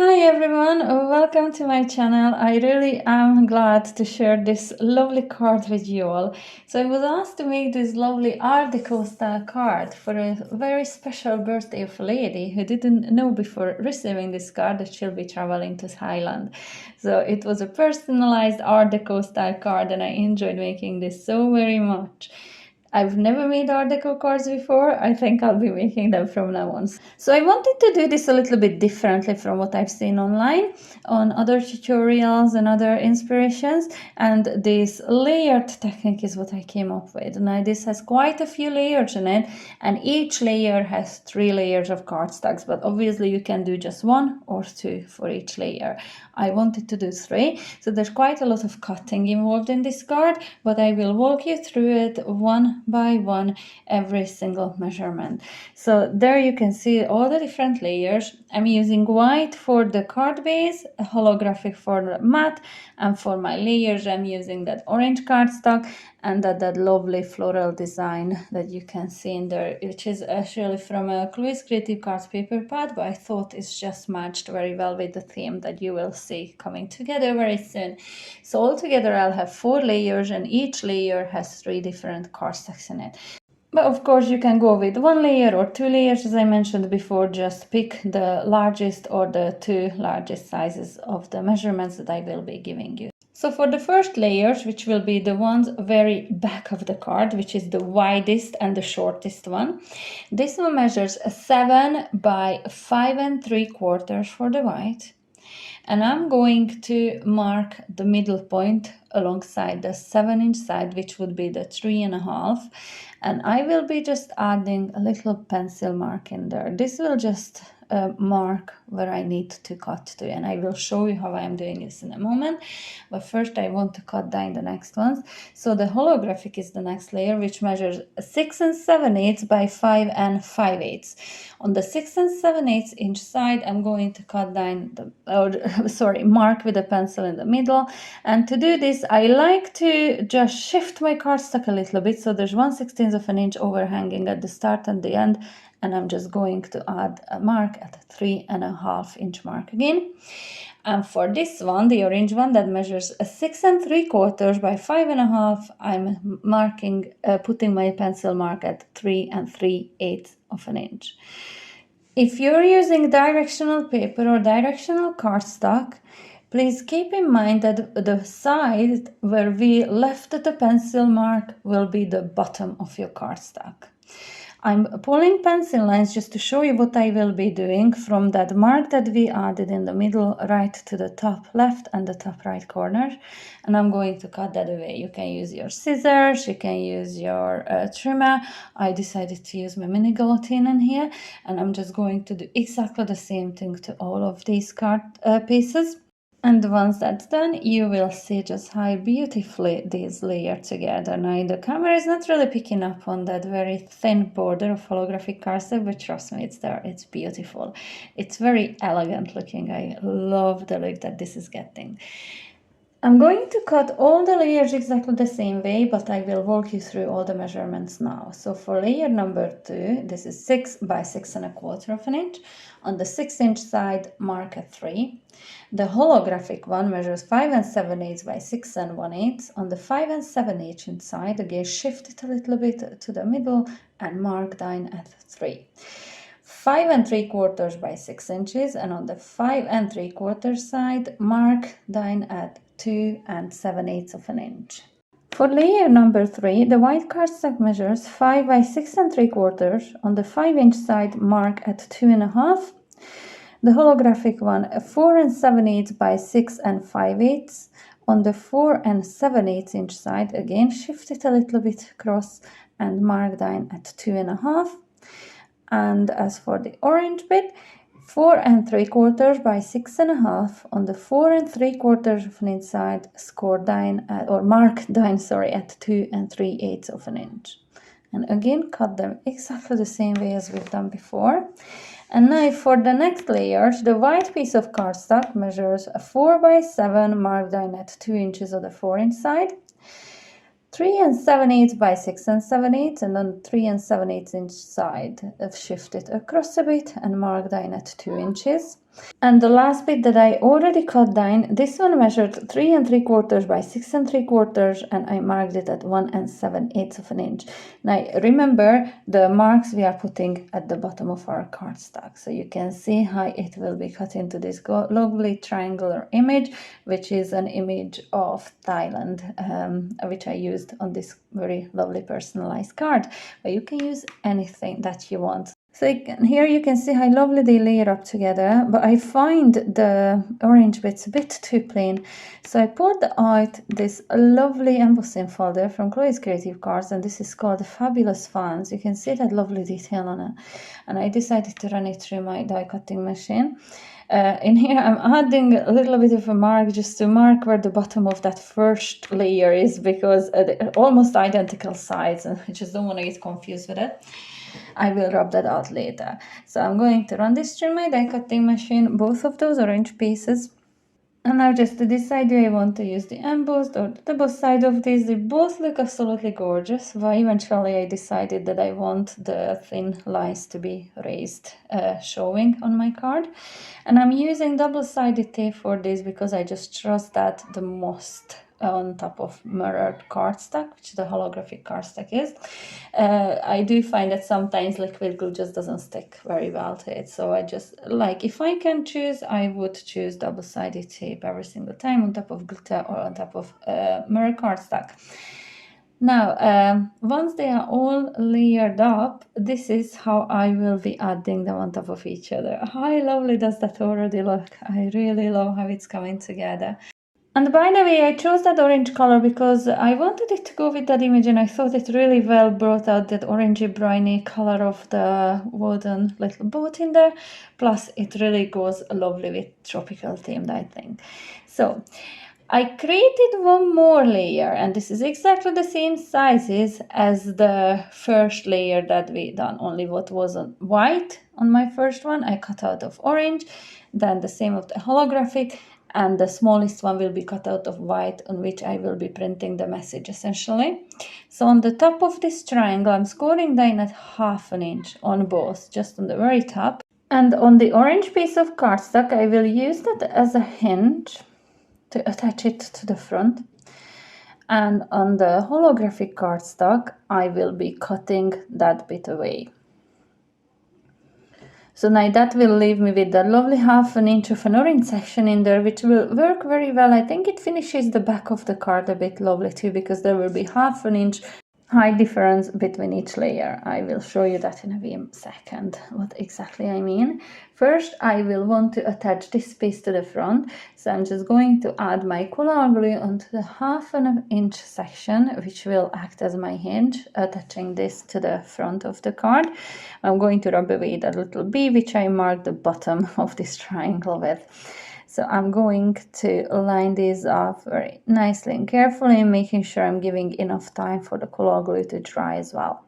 Hi everyone, welcome to my channel. I really am glad to share this lovely card with you all. So I was asked to make this lovely Art Deco style card for a very special birthday of a lady who didn't know before receiving this card that she'll be traveling to Thailand. So it was a personalized Art Deco style card and I enjoyed making this so very much. I've never made Art Deco cards before. I think I'll be making them from now on. So I wanted to do this a little bit differently from what I've seen online on other tutorials and other inspirations. And this layered technique is what I came up with. Now this has quite a few layers in it, and each layer has 3 layers of cardstocks, but obviously you can do just 1 or 2 for each layer. I wanted to do 3, so there's quite a lot of cutting involved in this card, but I will walk you through it one by one, every single measurement. So there you can see all the different layers. I'm using white for the card base, holographic for the matte, and for my layers I'm using that orange cardstock and that lovely floral design that you can see in there, which is actually from a Louis Creative Cards paper pad, but I thought it's just matched very well with the theme that you will see coming together very soon. So altogether I'll have 4 layers, and each layer has 3 different cardstocks in it. But of course you can go with 1 layer or 2 layers, as I mentioned before. Just pick the largest or the 2 largest sizes of the measurements that I will be giving you. So for the first layers, which will be the ones very back of the card, which is the widest and the shortest one, this one measures 7 by 5 3/4 for the white. And I'm going to mark the middle point alongside the 7-inch side, which would be the 3.5, and I will be just adding a little pencil mark in there. This will just mark where I need to cut to, and I will show you how I am doing this in a moment. But first I want to cut down the next ones. So the holographic is the next layer, which measures 6 7/8 by 5 5/8. On the 6 7/8 inch side, I'm going to cut down mark with a pencil in the middle. And to do this, I like to just shift my cardstock a little bit, so there's 1/16 of an inch overhanging at the start and the end, and I'm just going to add a mark at a 3.5 inch mark again. And for this one, the orange one that measures 6 3/4 by 5.5, I'm marking, putting my pencil mark at 3 3/8 of an inch. If you're using directional paper or directional cardstock, please keep in mind that the side where we left the pencil mark will be the bottom of your cardstock. I'm pulling pencil lines just to show you what I will be doing from that mark that we added in the middle right to the top left and the top right corner, and I'm going to cut that away. You can use your scissors, you can use your trimmer. I decided to use my mini guillotine in here, and I'm just going to do exactly the same thing to all of these card pieces. And once that's done, you will see just how beautifully these layer together. Now the camera is not really picking up on that very thin border of holographic cardstock, but trust me, it's there. It's beautiful. It's very elegant looking. I love the look that this is getting. I'm going to cut all the layers exactly the same way, but I will walk you through all the measurements now. So for layer number 2, this is 6 by 6 1/4 of an inch. On the 6-inch side, mark a 3. The holographic one measures 5 7/8 by 6 1/8. On the 5 7/8 inch side, again shift it a little bit to the middle and mark down at 3. 5 3/4 by 6 inches, and on the 5 3/4 side, mark down at 2 7/8 of an inch. For layer number 3, the white cardstock measures 5 by 6 3/4. On the 5-inch side, mark at 2.5. The holographic one, 4 7/8 by 6 5/8. On the 4 7/8 inch side, again shift it a little bit across and mark down at 2.5. And as for the orange bit, 4 3/4 by 6.5. On the 4 3/4 of an inch side, score down at, or mark down, at 2 3/8 of an inch. And again, cut them exactly the same way as we've done before. And now for the next layers, the white piece of cardstock measures 4 by 7, mark down at 2 inches on the 4-inch side. 3 7/8 by 6 7/8, and on 3 7/8 inch side, shift it across a bit and mark down at 2 inches. And the last bit that I already cut down, this one measured 3 3/4 by 6 3/4, and I marked it at 1 7/8 of an inch. Now remember the marks we are putting at the bottom of our cardstock, so you can see how it will be cut into this lovely triangular image, which is an image of Thailand, which I used on this very lovely personalized card. But you can use anything that you want. So here you can see how lovely they layer up together, but I find the orange bits a bit too plain. So I pulled out this lovely embossing folder from Chloe's Creative Cards, and this is called Fabulous Fans. You can see that lovely detail on it. And I decided to run it through my die cutting machine. In here I'm adding a little bit of a mark just to mark where the bottom of that first layer is, because they're almost identical sides and I just don't want to get confused with it. I will rub that out later. So I'm going to run this through my die cutting machine, both of those orange pieces. And now just to decide, do I want to use the embossed or the double side of this? They both look absolutely gorgeous, but eventually I decided that I want the thin lines to be raised, showing on my card. And I'm using double-sided tape for this because I just trust that the most on top of mirrored cardstock, which the holographic cardstock is. I do find that sometimes liquid glue just doesn't stick very well to it, so I just like, if I can choose, I would choose double-sided tape every single time on top of glitter or on top of mirror cardstock. Now, once they are all layered up, this is how I will be adding them on top of each other. How lovely does that already look? I really love how it's coming together. And by the way, I chose that orange color because I wanted it to go with that image, and I thought it really well brought out that orangey briny color of the wooden little boat in there. Plus, it really goes lovely with tropical themed, I think. So, I created one more layer, and this is exactly the same sizes as the first layer that we done, only what was on white on my first one I cut out of orange, then the same of the holographic, and the smallest one will be cut out of white, on which I will be printing the message essentially. So on the top of this triangle, I'm scoring down at 1/2 inch on both, just on the very top. And on the orange piece of cardstock, I will use that as a hinge to attach it to the front. And on the holographic cardstock, I will be cutting that bit away. So now that will leave me with that lovely 1/2 inch of an orange section in there, which will work very well. I think it finishes the back of the card a bit lovely too, because there will be 1/2 inch height difference between each layer. I will show you that in a second, what exactly I mean. First, I will want to attach this piece to the front, so I'm just going to add my coller glue onto the 1/2 inch section, which will act as my hinge, attaching this to the front of the card. I'm going to rub away that little B, which I marked the bottom of this triangle with. So I'm going to line these up very nicely and carefully, making sure I'm giving enough time for the coller glue to dry as well.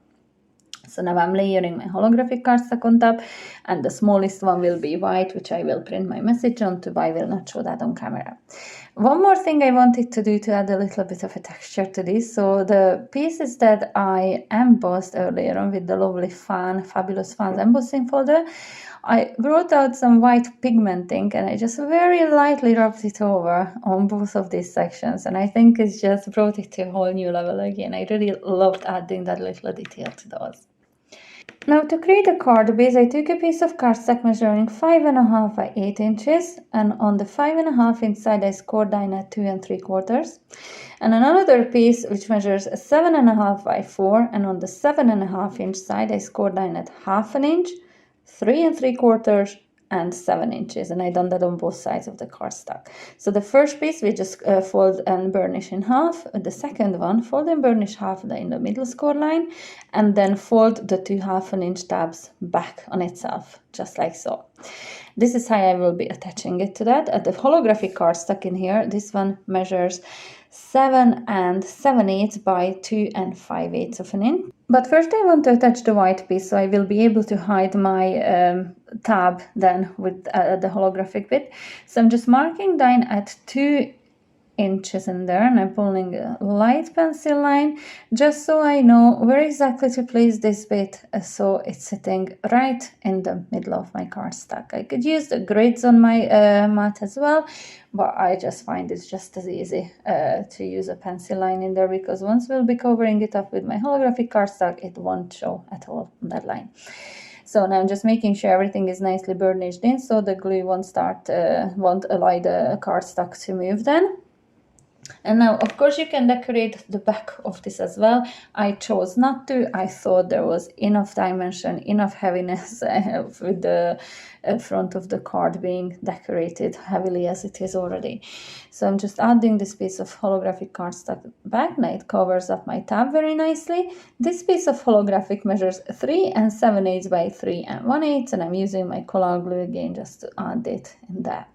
So now I'm layering my holographic cardstock on top, and the smallest one will be white, which I will print my message onto, but I will not show that on camera. One more thing I wanted to do to add a little bit of a texture to this. So the pieces that I embossed earlier on with the lovely Fabulous Fans embossing folder, I brought out some white pigment ink and I just very lightly rubbed it over on both of these sections, and I think it's just brought it to a whole new level again. I really loved adding that little detail to those. Now to create a card base, I took a piece of cardstock measuring 5.5 by 8 inches, and on the 5.5 inch side I scored down at 2 3/4, and another piece which measures 7.5 by 4, and on the 7.5 inch side I scored down at 1/2 inch, 3 3/4, and 7 inches, and I done that on both sides of the cardstock. So the first piece we just fold and burnish in half. The second one, fold and burnish half in the middle score line, and then fold the 2 1/2 inch tabs back on itself, just like so. This is how I will be attaching it to that. At the holographic cardstock in here, this one measures 7 7/8 by 2 5/8 of an inch. But first I want to attach the white piece, so I will be able to hide my tab then with the holographic bit. So I'm just marking down at 2 inches in there, and I'm pulling a light pencil line just so I know where exactly to place this bit, so it's sitting right in the middle of my cardstock. I could use the grids on my mat as well, but I just find it's just as easy to use a pencil line in there, because once we'll be covering it up with my holographic cardstock, it won't show at all on that line. So now I'm just making sure everything is nicely burnished in, so the glue won't allow the cardstock to move then. And now, of course, you can decorate the back of this as well. I chose not to. I thought there was enough dimension, enough heaviness with the front of the card being decorated heavily as it is already. So I'm just adding this piece of holographic cardstock back. Now it covers up my tab very nicely. This piece of holographic measures 3 7/8 by 3 1/8, and I'm using my color glue again just to add it in there.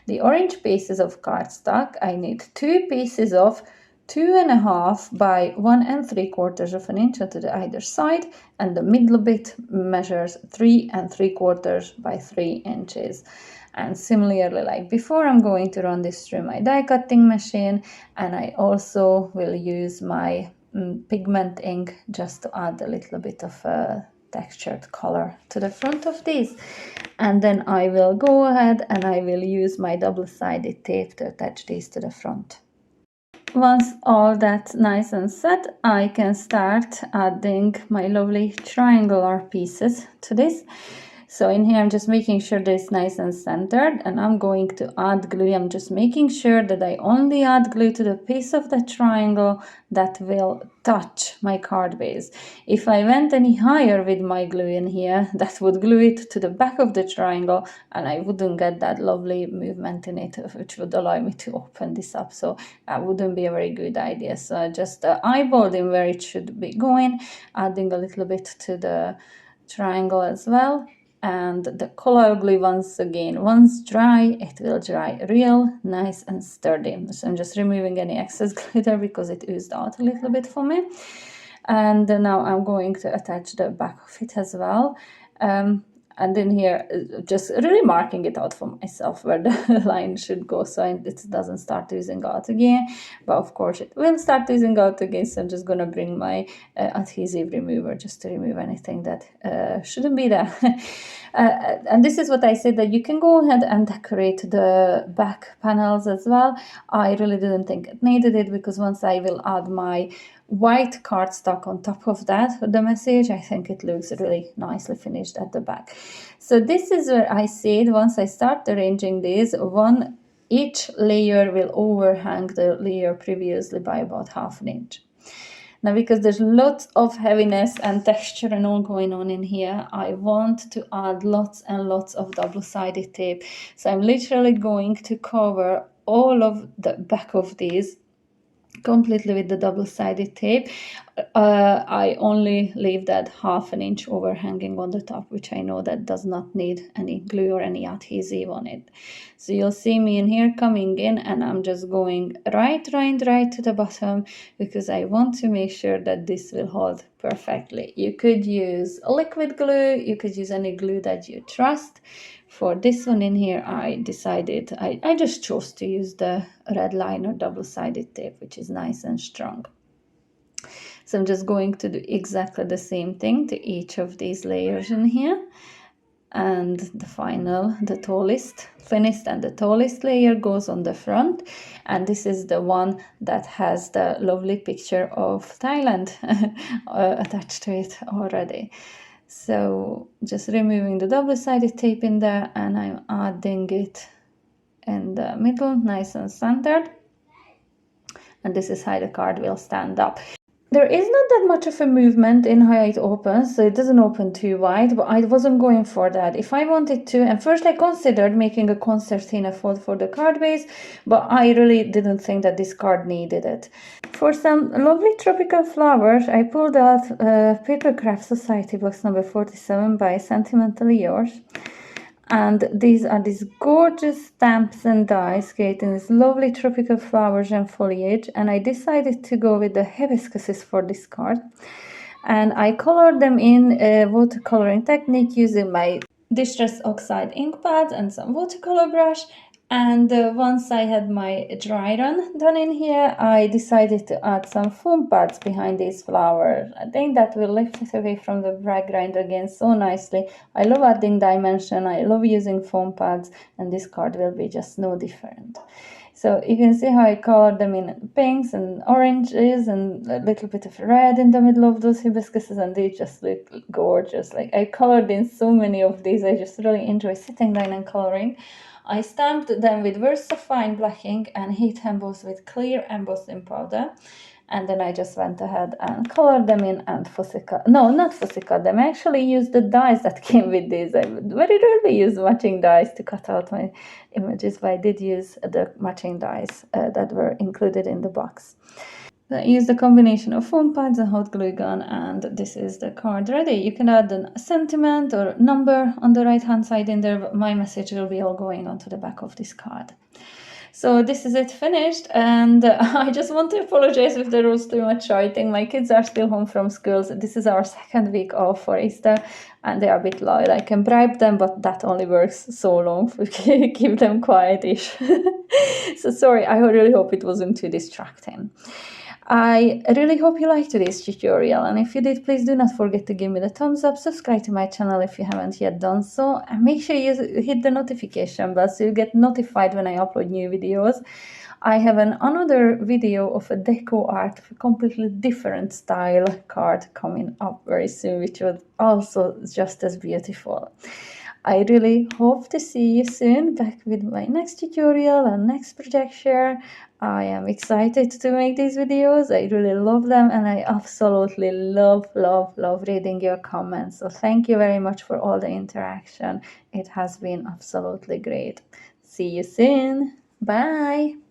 The orange pieces of cardstock, I need 2 pieces of 2.5 by 1 3/4 of an inch to the either side, and the middle bit measures 3 3/4 by 3 inches. And similarly, like before, I'm going to run this through my die cutting machine, and I also will use my pigment ink just to add a little bit of textured color to the front of these. And then I will go ahead and I will use my double-sided tape to attach these to the front. Once all that's nice and set, I can start adding my lovely triangular pieces to this. So in here, I'm just making sure that it's nice and centered, and I'm going to add glue. I'm just making sure that I only add glue to the piece of the triangle that will touch my card base. If I went any higher with my glue in here, that would glue it to the back of the triangle, and I wouldn't get that lovely movement in it, which would allow me to open this up. So that wouldn't be a very good idea. So I just eyeballed in where it should be going, adding a little bit to the triangle as well. And the color glue, once dry, it will dry real nice and sturdy. So I'm just removing any excess glitter because it oozed out a little bit for me. And now I'm going to attach the back of it as well. And in here, just really marking it out for myself where the line should go, so it doesn't start oozing out again. But of course it will start oozing out again, so I'm just going to bring my adhesive remover just to remove anything that shouldn't be there. And this is what I said, that you can go ahead and decorate the back panels as well. I really didn't think it needed it, because once I will add my white cardstock on top of that, the message, I think it looks really nicely finished at the back. So this is where I said, once I start arranging these, each layer will overhang the layer previously by about 1/2 inch. Now, because there's lots of heaviness and texture and all going on in here, I want to add lots and lots of double-sided tape. So I'm literally going to cover all of the back of these completely with the double-sided tape. I only leave that 1/2 inch overhanging on the top, which I know that does not need any glue or any adhesive on it. So you'll see me in here coming in, and I'm just going right to the bottom, because I want to make sure that this will hold perfectly. You could use liquid glue, you could use any glue that you trust. For this one in here, I decided, I just chose to use the red line or double-sided tape, which is nice and strong. So I'm just going to do exactly the same thing to each of these layers in here. And the tallest, thinnest and the tallest layer goes on the front. And this is the one that has the lovely picture of Thailand attached to it already. So just removing the double-sided tape in there, and I'm adding it in the middle, nice and centered. And this is how the card will stand up. There is not that much of a movement in how it opens, so it doesn't open too wide, but I wasn't going for that. If I wanted to, and first I considered making a concertina fold for the card base, but I really didn't think that this card needed it. For some lovely tropical flowers, I pulled out Papercraft Society box number 47 by Sentimentally Yours. And these are these gorgeous stamps and dies creating these lovely tropical flowers and foliage. And I decided to go with the hibiscuses for this card. And I colored them in a watercoloring technique using my Distress Oxide ink pad and some watercolor brush. And once I had my dry run done in here, I decided to add some foam pads behind these flowers. I think that will lift it away from the background again so nicely. I love adding dimension, I love using foam pads, and this card will be just no different. So you can see how I colored them in pinks and oranges and a little bit of red in the middle of those hibiscuses, and they just look gorgeous. Like, I colored in so many of these. I just really enjoy sitting down and coloring. I stamped them with VersaFine black ink and heat embossed with clear embossing powder. And then I just went ahead and colored them in and fussy cut. No, not fussy cut them. I actually used the dies that came with these. I very rarely use matching dies to cut out my images, but I did use the matching dies that were included in the box. I used a combination of foam pads and hot glue gun, and this is the card ready. You can add a sentiment or number on the right hand side in there, but my message will be all going onto the back of this card. So this is it finished, and I just want to apologize if there was too much writing. My kids are still home from school, so this is our second week off for Easter, and they are a bit loud. I can bribe them, but that only works so long to keep them quietish. So sorry, I really hope it wasn't too distracting. I really hope you liked today's tutorial, and if you did, please do not forget to give me the thumbs up, subscribe to my channel if you haven't yet done so, and make sure you hit the notification bell so you get notified when I upload new videos. I have another video of a deco art of a completely different style card coming up very soon, which was also just as beautiful. I really hope to see you soon back with my next tutorial and next project share. I am excited to make these videos. I really love them, and I absolutely love reading your comments. So thank you very much for all the interaction. It has been absolutely great. See you soon. Bye.